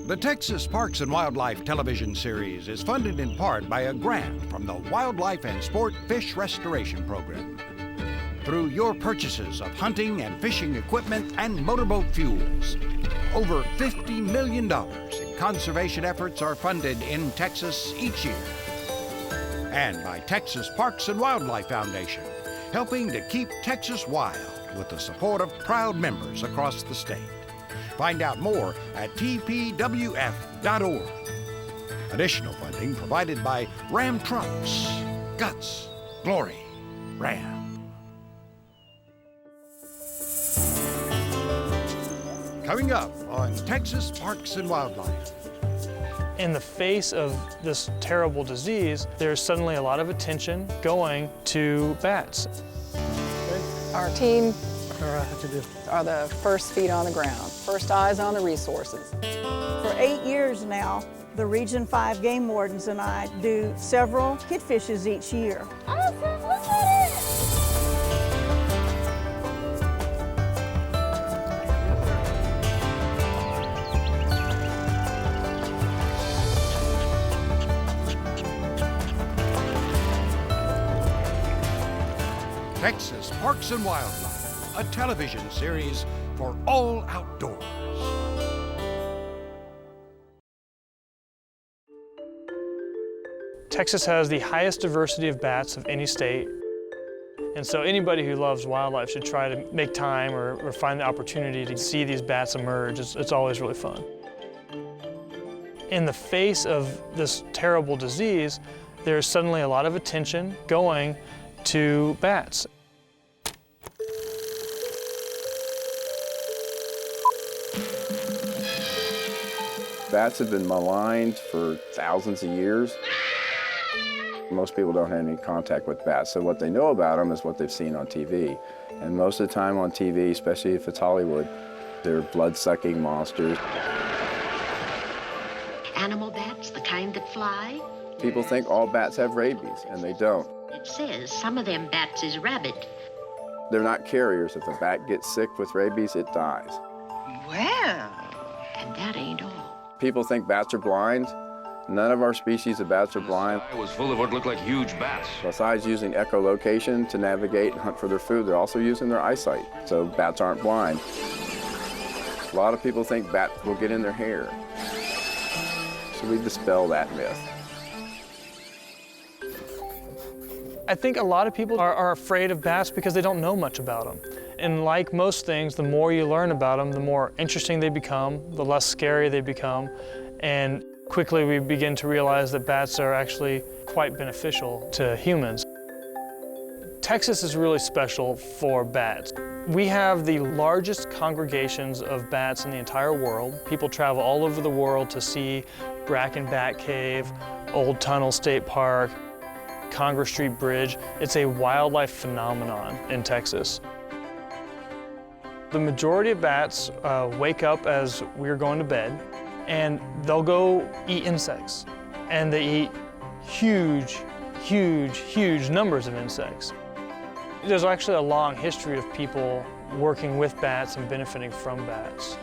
The Texas Parks and Wildlife television series is funded in part by a grant from the Wildlife and Sport Fish Restoration Program. Through your purchases of hunting and fishing equipment and motorboat fuels, over $50 million in conservation efforts are funded in Texas each year. And by Texas Parks and Wildlife Foundation, helping to keep Texas wild with the support of proud members across the state. Find out more at tpwf.org. Additional funding provided by Ram Trucks. Guts, glory, Ram. Coming up on Texas Parks and Wildlife. In the face of this terrible disease, there's suddenly a lot of attention going to bats. Our team are the first feet on the ground, first eyes on the resources. For 8 years now, the Region 5 game wardens and I do several kid fishes each year. Awesome, look at it! Texas Parks and Wildlife, a television series for all outdoors. Texas has the highest diversity of bats of any state. And so anybody who loves wildlife should try to make time or find the opportunity to see these bats emerge. It's always really fun. In the face of this terrible disease, there's suddenly a lot of attention going to bats. Bats have been maligned for thousands of years. Most people don't have any contact with bats, so what they know about them is what they've seen on TV. And most of the time on TV, especially if it's Hollywood, they're blood-sucking monsters. Animal bats, the kind that fly? People think all bats have rabies, and they don't. It says some of them bats is rabid. They're not carriers. If a bat gets sick with rabies, it dies. Well, and that ain't all. People think bats are blind. None of our species of bats are blind. It was full of what looked like huge bats. Besides using echolocation to navigate and hunt for their food, they're also using their eyesight. So bats aren't blind. A lot of people think bats will get in their hair. So we dispel that myth. I think a lot of people are afraid of bats because they don't know much about them. And like most things, the more you learn about them, the more interesting they become, the less scary they become. And quickly we begin to realize that bats are actually quite beneficial to humans. Texas is really special for bats. We have the largest congregations of bats in the entire world. People travel all over the world to see Bracken Bat Cave, Old Tunnel State Park, Congress Street Bridge. It's a wildlife phenomenon in Texas. The majority of bats wake up as we're going to bed, and they'll go eat insects. And they eat huge, huge, huge numbers of insects. There's actually a long history of people working with bats and benefiting from bats.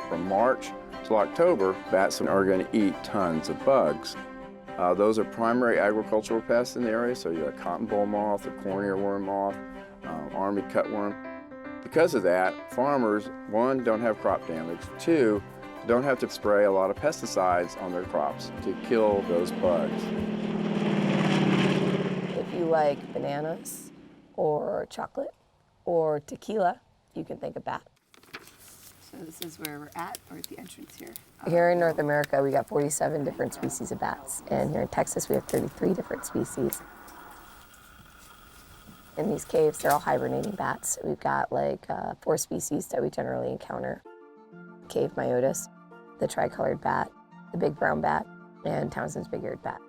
From March to October, bats are going to eat tons of bugs. Those are primary agricultural pests in the area, so you have cotton boll moth, the corn earworm moth, army cutworm. Because of that, farmers, one, don't have crop damage, two, don't have to spray a lot of pesticides on their crops to kill those bugs. If you like bananas or chocolate or tequila, you can think of bat. So this is where we're at, or at the entrance here. Here in North America, we got 47 different species of bats, and here in Texas, we have 33 different species. In these caves, they're all hibernating bats. We've got like 4 species that we generally encounter. Cave myotis, the tricolored bat, the big brown bat, and Townsend's big-eared bat.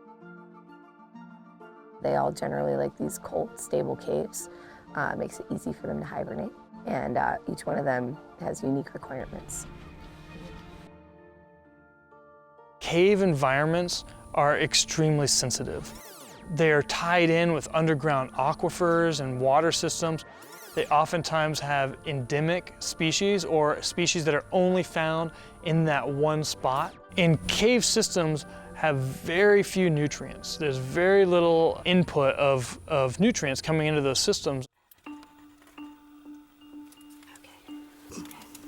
They all generally like these cold, stable caves. It makes it easy for them to hibernate, and each one of them has unique requirements. Cave environments are extremely sensitive. They're tied in with underground aquifers and water systems. They oftentimes have endemic species or species that are only found in that one spot. And cave systems have very few nutrients. There's very little input of nutrients coming into those systems.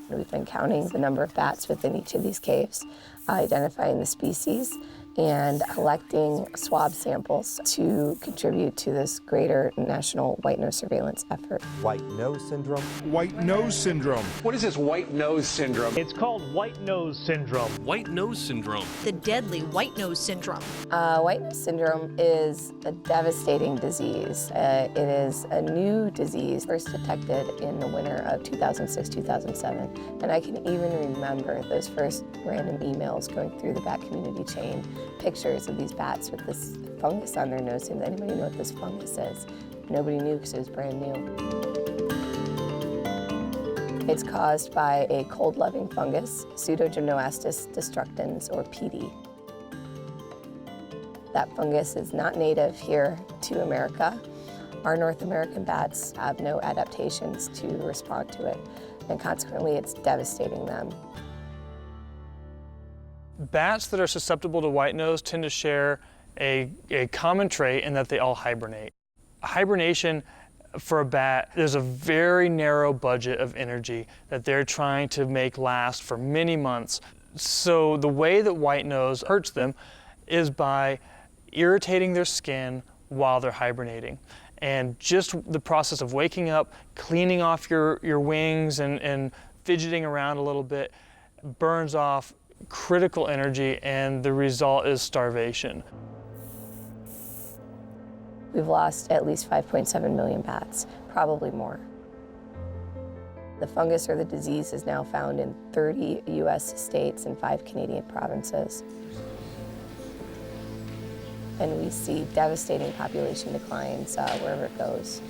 We've been counting the number of bats within each of these caves, identifying the species, and collecting swab samples to contribute to this greater national white nose surveillance effort. White nose syndrome. White nose syndrome. What is this white nose syndrome? It's called white nose syndrome. White nose syndrome. The deadly white nose syndrome. White nose syndrome is a devastating disease. It is a new disease, first detected in the winter of 2006-2007. And I can even remember those first random emails going through the bat community chain, pictures of these bats with this fungus on their nose. Does anybody know what this fungus is? Nobody knew because it was brand new. It's caused by a cold-loving fungus, Pseudogymnoastis destructans, or PD. That fungus is not native here to America. Our North American bats have no adaptations to respond to it, and consequently it's devastating them. Bats that are susceptible to white nose tend to share a common trait in that they all hibernate. Hibernation for a bat, there's a very narrow budget of energy that they're trying to make last for many months. So the way that white nose hurts them is by irritating their skin while they're hibernating. And just the process of waking up, cleaning off your wings and fidgeting around a little bit burns off critical energy, and the result is starvation. We've lost at least 5.7 million bats, probably more. The fungus or the disease is now found in 30 US states and 5 Canadian provinces. And we see devastating population declines wherever it goes.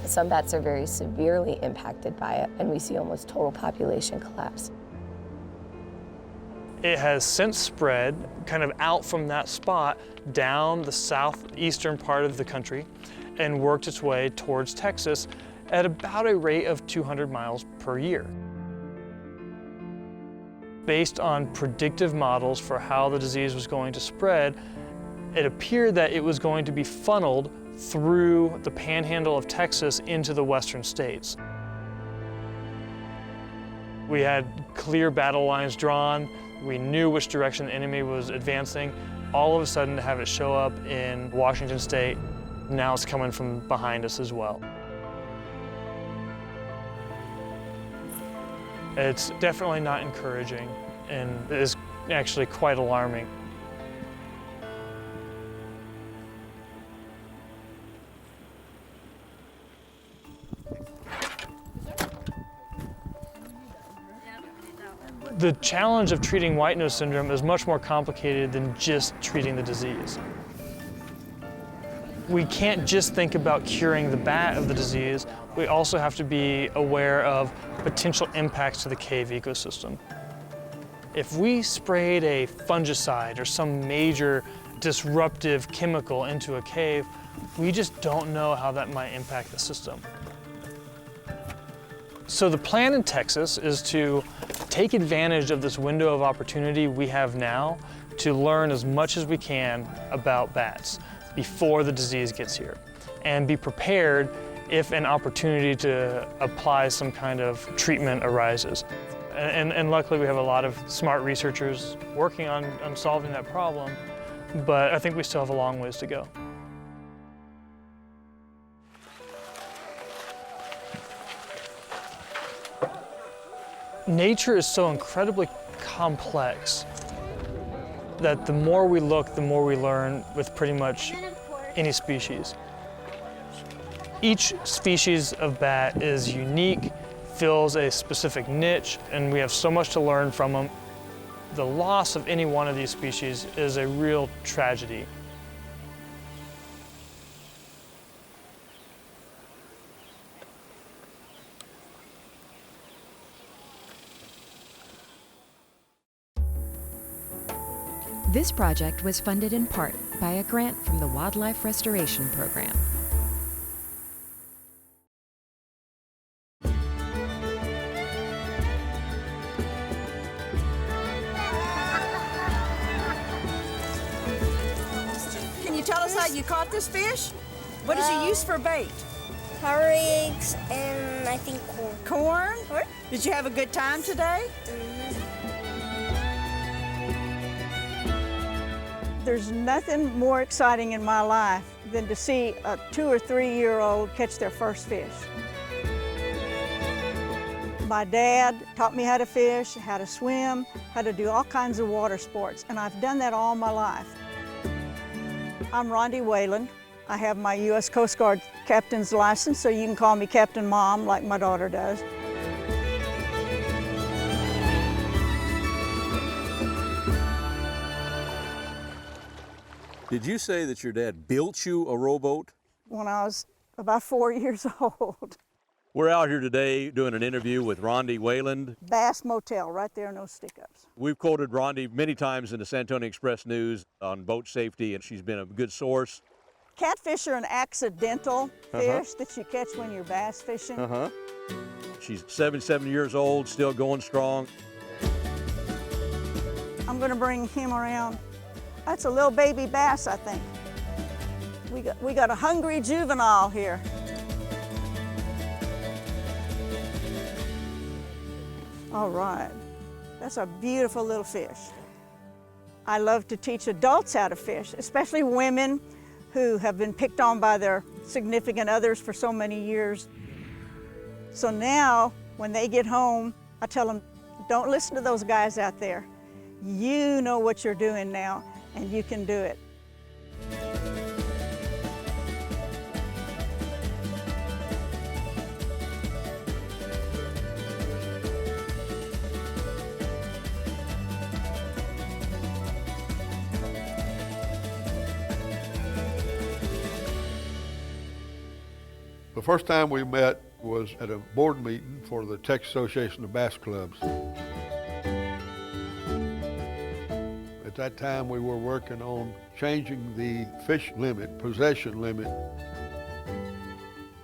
Some bats are very severely impacted by it, and we see almost total population collapse. It has since spread kind of out from that spot down the southeastern part of the country and worked its way towards Texas at about a rate of 200 miles per year. Based on predictive models for how the disease was going to spread, it appeared that it was going to be funneled through the panhandle of Texas into the western states. We had clear battle lines drawn. We knew which direction the enemy was advancing. All of a sudden to have it show up in Washington State, now it's coming from behind us as well. It's definitely not encouraging, and it is actually quite alarming. The challenge of treating white nose syndrome is much more complicated than just treating the disease. We can't just think about curing the bat of the disease. We also have to be aware of potential impacts to the cave ecosystem. If we sprayed a fungicide or some major disruptive chemical into a cave, we just don't know how that might impact the system. So the plan in Texas is to take advantage of this window of opportunity we have now to learn as much as we can about bats before the disease gets here, and be prepared if an opportunity to apply some kind of treatment arises. And luckily we have a lot of smart researchers working on solving that problem, but I think we still have a long ways to go. Nature is so incredibly complex that the more we look, the more we learn with pretty much any species. Each species of bat is unique, fills a specific niche, and we have so much to learn from them. The loss of any one of these species is a real tragedy. This project was funded in part by a grant from the Wildlife Restoration Program. how you caught this fish? What did you use for bait? Eggs and I think corn. Corn? Did you have a good time today? There's nothing more exciting in my life than to see a 2 or 3 year old catch their first fish. My dad taught me how to fish, how to swim, how to do all kinds of water sports, and I've done that all my life. I'm Randi Wayland. I have my U.S. Coast Guard captain's license, so you can call me Captain Mom like my daughter does. Did you say that your dad built you a rowboat? When I was about 4 years old. We're out here today doing an interview with Randi Wayland. Bass Motel, right there, no stick-ups. We've quoted Randi many times in the San Antonio Express News on boat safety, and she's been a good source. Catfish are an accidental fish that you catch when you're bass fishing. She's 77 years old, still going strong. I'm gonna bring him around. That's a little baby bass, I think. We got a hungry juvenile here. All right, that's a beautiful little fish. I love to teach adults how to fish, especially women who have been picked on by their significant others for so many years. So now, when they get home, I tell them, don't listen to those guys out there. You know what you're doing now, and you can do it. The first time we met was at a board meeting for the Texas Association of Bass Clubs. At that time, we were working on changing the fish limit, possession limit.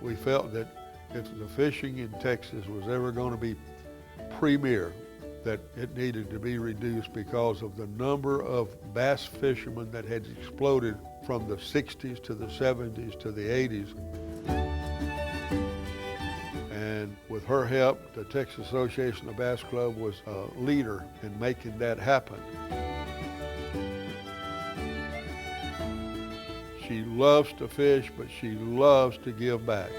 We felt that if the fishing in Texas was ever going to be premier, that it needed to be reduced because of the number of bass fishermen that had exploded from the 60s to the 70s to the 80s. And with her help, the Texas Association of Bass Club was a leader in making that happen. She loves to fish, but she loves to give back.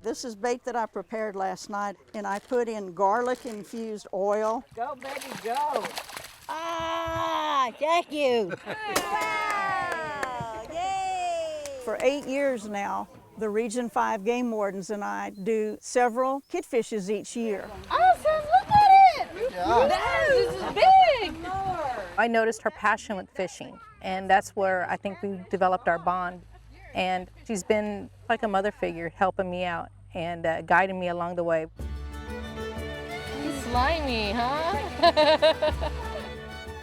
This is bait that I prepared last night, and I put in garlic-infused oil. Go, baby, go. Ah, thank you. Wow, yay. For 8 years now, the Region 5 game wardens and I do several kid fishes each year. Awesome, look at it. This is big. I noticed her passion with fishing, and that's where I think we developed our bond. And she's been like a mother figure, helping me out and guiding me along the way. He's slimy, huh?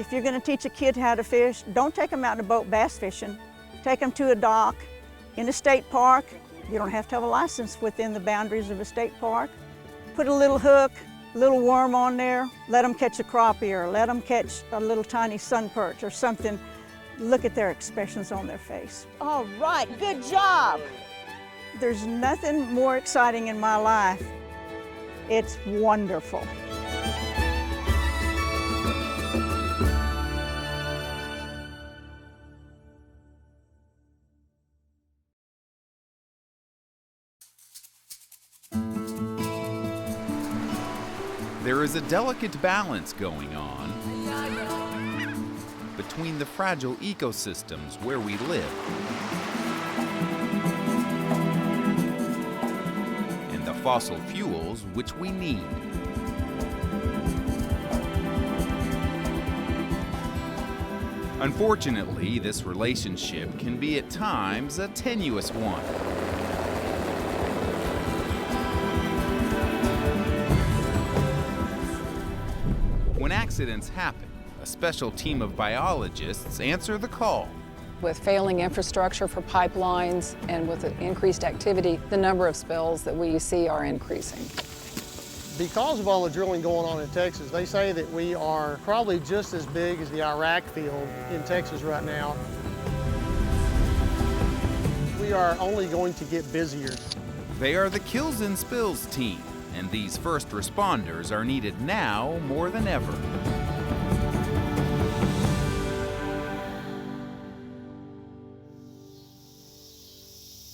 If you're going to teach a kid how to fish, don't take them out in a boat bass fishing. Take them to a dock in a state park. You don't have to have a license within the boundaries of a state park. Put a little hook, a little worm on there. Let them catch a crappie or let them catch a little tiny sun perch or something. Look at their expressions on their face. All right, good job. There's nothing more exciting in my life. It's wonderful. There is a delicate balance going on between the fragile ecosystems where we live and the fossil fuels which we need. Unfortunately, this relationship can be at times a tenuous one. When accidents happen, a special team of biologists answer the call. With failing infrastructure for pipelines and with increased activity, the number of spills that we see are increasing. Because of all the drilling going on in Texas, they say that we are probably just as big as the Iraq field in Texas right now. We are only going to get busier. They are the Kills and Spills team, and these first responders are needed now more than ever.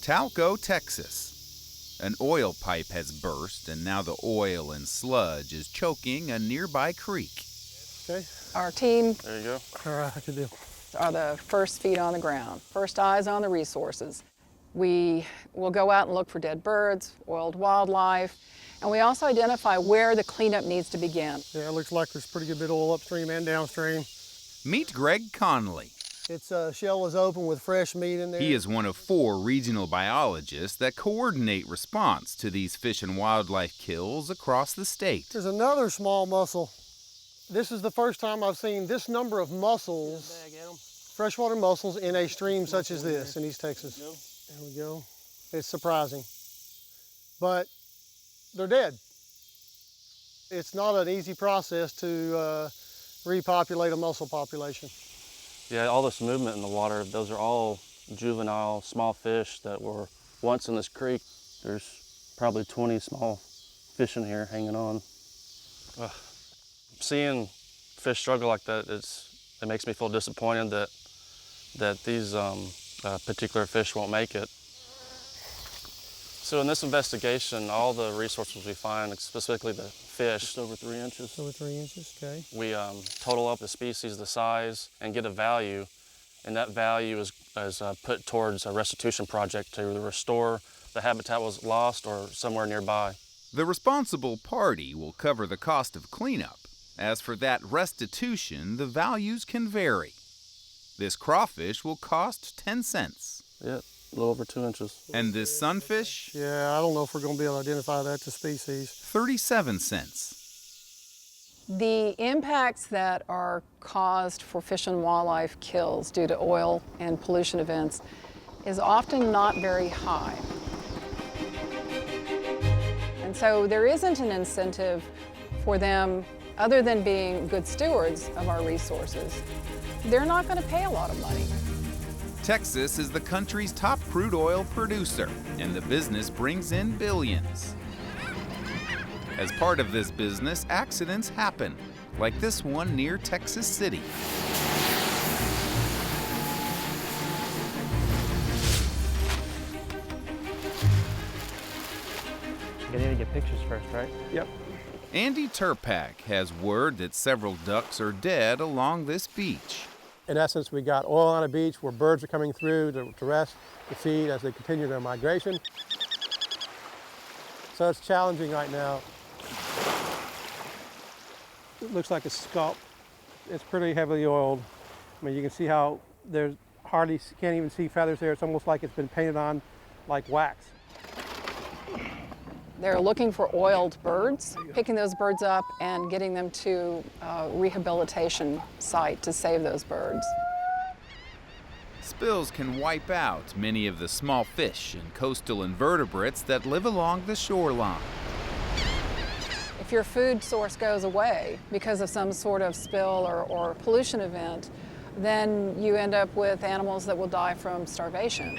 Talco, Texas. An oil pipe has burst, and now the oil and sludge is choking a nearby creek. Okay. Our team There you go. All right, I can do. Are the first feet on the ground, first eyes on the resources. We will go out and look for dead birds, oiled wildlife, and we also identify where the cleanup needs to begin. Yeah, it looks like there's pretty good bit of oil upstream and downstream. Meet Greg Conley. Its shell is open with fresh meat in there. He is one of 4 regional biologists that coordinate response to these fish and wildlife kills across the state. There's another small mussel. This is the first time I've seen this number of mussels, freshwater mussels, in a stream such as this in East Texas. There we go. It's surprising. But they're dead. It's not an easy process to repopulate a mussel population. Yeah, all this movement in the water, those are all juvenile, small fish that were once in this creek. There's probably 20 small fish in here hanging on. Seeing fish struggle like that, it makes me feel disappointed that these particular fish won't make it. So in this investigation, all the resources we find, specifically the fish, just over 3 inches. Over 3 inches, okay. We total up the species, the size, and get a value, and that value is put towards a restitution project to restore the habitat was lost or somewhere nearby. The responsible party will cover the cost of cleanup. As for that restitution, the values can vary. This crawfish will cost 10 cents. Yeah, a little over 2 inches. And this sunfish? Yeah, I don't know if we're going to be able to identify that to species. 37 cents. The impacts that are caused for fish and wildlife kills due to oil and pollution events is often not very high. And so there isn't an incentive for them, other than being good stewards of our resources. They're not going to pay a lot of money. Texas is the country's top crude oil producer, and the business brings in billions. As part of this business, accidents happen, like this one near Texas City. You need to get pictures first, right? Yep. Andy Turpak has word that several ducks are dead along this beach. In essence, we got oil on a beach where birds are coming through to rest, to feed as they continue their migration. So it's challenging right now. It looks like a scalp. It's pretty heavily oiled. I mean, you can see how there's hardly, can't even see feathers there. It's almost like it's been painted on like wax. They're looking for oiled birds, picking those birds up and getting them to a rehabilitation site to save those birds. Spills can wipe out many of the small fish and coastal invertebrates that live along the shoreline. If your food source goes away because of some sort of spill or pollution event, then you end up with animals that will die from starvation.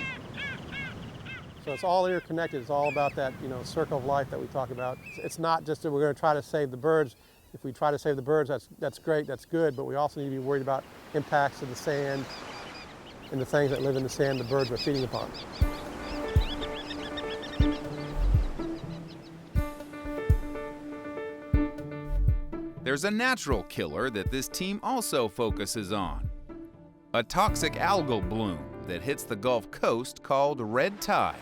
So it's all interconnected. It's all about that, circle of life that we talk about. It's not just that we're going to try to save the birds. If we try to save the birds, that's great, that's good, but we also need to be worried about impacts to the sand and the things that live in the sand the birds are feeding upon. There's a natural killer that this team also focuses on. A toxic algal bloom that hits the Gulf Coast called red tide.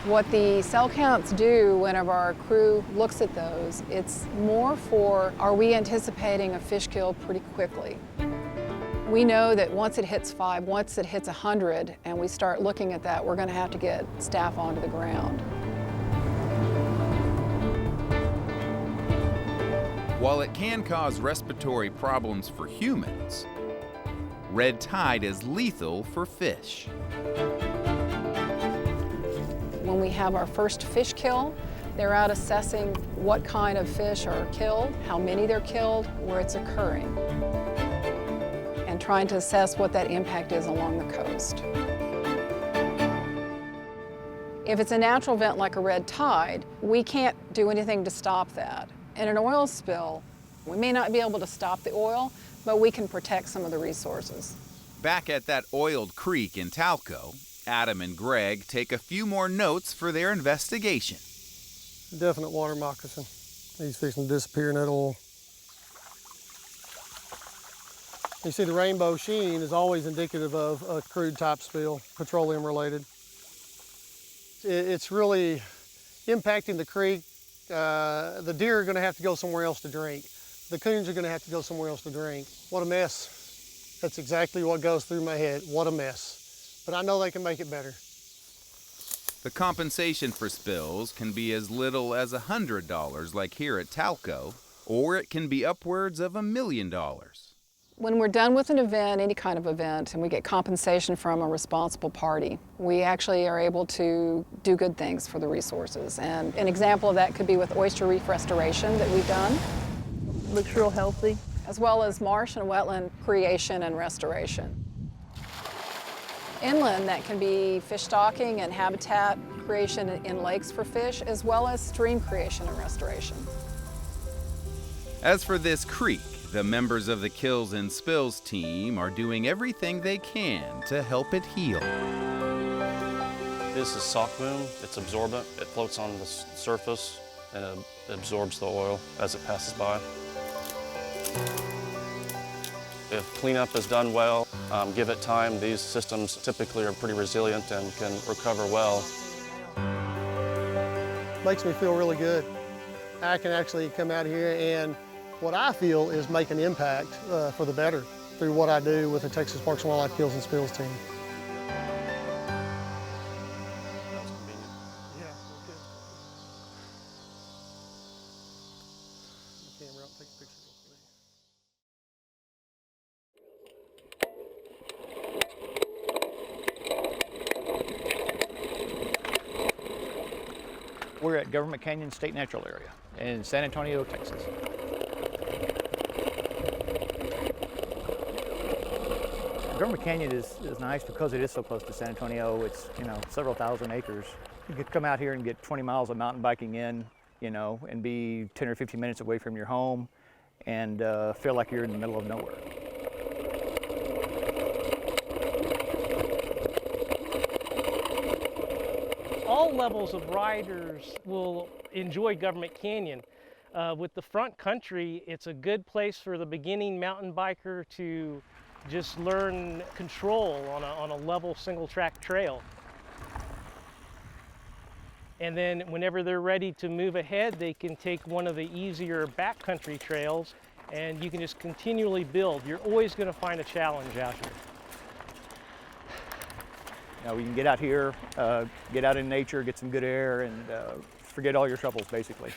What the cell counts do whenever our crew looks at those, it's more for, are we anticipating a fish kill pretty quickly? We know that once it hits 5, once it hits 100, and we start looking at that, we're going to have to get staff onto the ground. While it can cause respiratory problems for humans, red tide is lethal for fish. When we have our first fish kill, they're out assessing what kind of fish are killed, how many they're killed, where it's occurring, and trying to assess what that impact is along the coast. If it's a natural event like a red tide, we can't do anything to stop that. In an oil spill, we may not be able to stop the oil, but we can protect some of the resources. Back at that oiled creek in Talco, Adam and Greg take a few more notes for their investigation. Definite water moccasin. He's fixing to disappear in that oil. You see the rainbow sheen is always indicative of a crude type spill, petroleum related. It's really impacting the creek. The deer are going to have to go somewhere else to drink. The coons are going to have to go somewhere else to drink. What a mess. That's exactly what goes through my head. What a mess. But I know they can make it better. The compensation for spills can be as little as $100 like here at Talco, or it can be upwards of $1 million. When we're done with an event, any kind of event, and we get compensation from a responsible party, we actually are able to do good things for the resources. And an example of that could be with oyster reef restoration that we've done. Looks real healthy. As well as marsh and wetland creation and restoration. Inland, that can be fish stocking and habitat creation in lakes for fish, as well as stream creation and restoration. As for this creek, the members of the Kills and Spills team are doing everything they can to help it heal. This is sock boom. It's absorbent. It floats on the surface and it absorbs the oil as it passes by. If cleanup is done well, give it time, these systems typically are pretty resilient and can recover well. Makes me feel really good. I can actually come out here and what I feel is make an impact for the better through what I do with the Texas Parks and Wildlife Kills and Spills team. We're at Government Canyon State Natural Area in San Antonio, Texas. Government Canyon is nice because it is so close to San Antonio. It's, several thousand acres. You could come out here and get 20 miles of mountain biking in, and be 10 or 15 minutes away from your home and feel like you're in the middle of nowhere. All levels of riders will enjoy Government Canyon. With the front country, it's a good place for the beginning mountain biker to just learn control on a level single track trail. And then whenever they're ready to move ahead, they can take one of the easier backcountry trails and you can just continually build. You're always going to find a challenge out here. We can get out here, get out in nature, get some good air, and forget all your troubles, basically.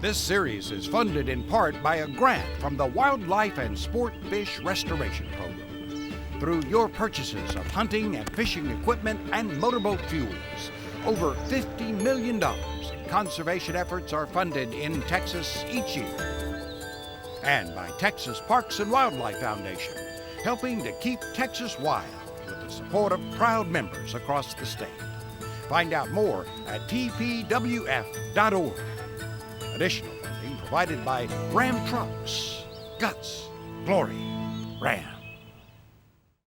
This series is funded in part by a grant from the Wildlife and Sport Fish Restoration Program. Through your purchases of hunting and fishing equipment and motorboat fuels, over $50 million in conservation efforts are funded in Texas each year. And by Texas Parks and Wildlife Foundation, helping to keep Texas wild with the support of proud members across the state. Find out more at tpwf.org. Additional funding provided by Ram Trucks. Guts, Glory, Ram.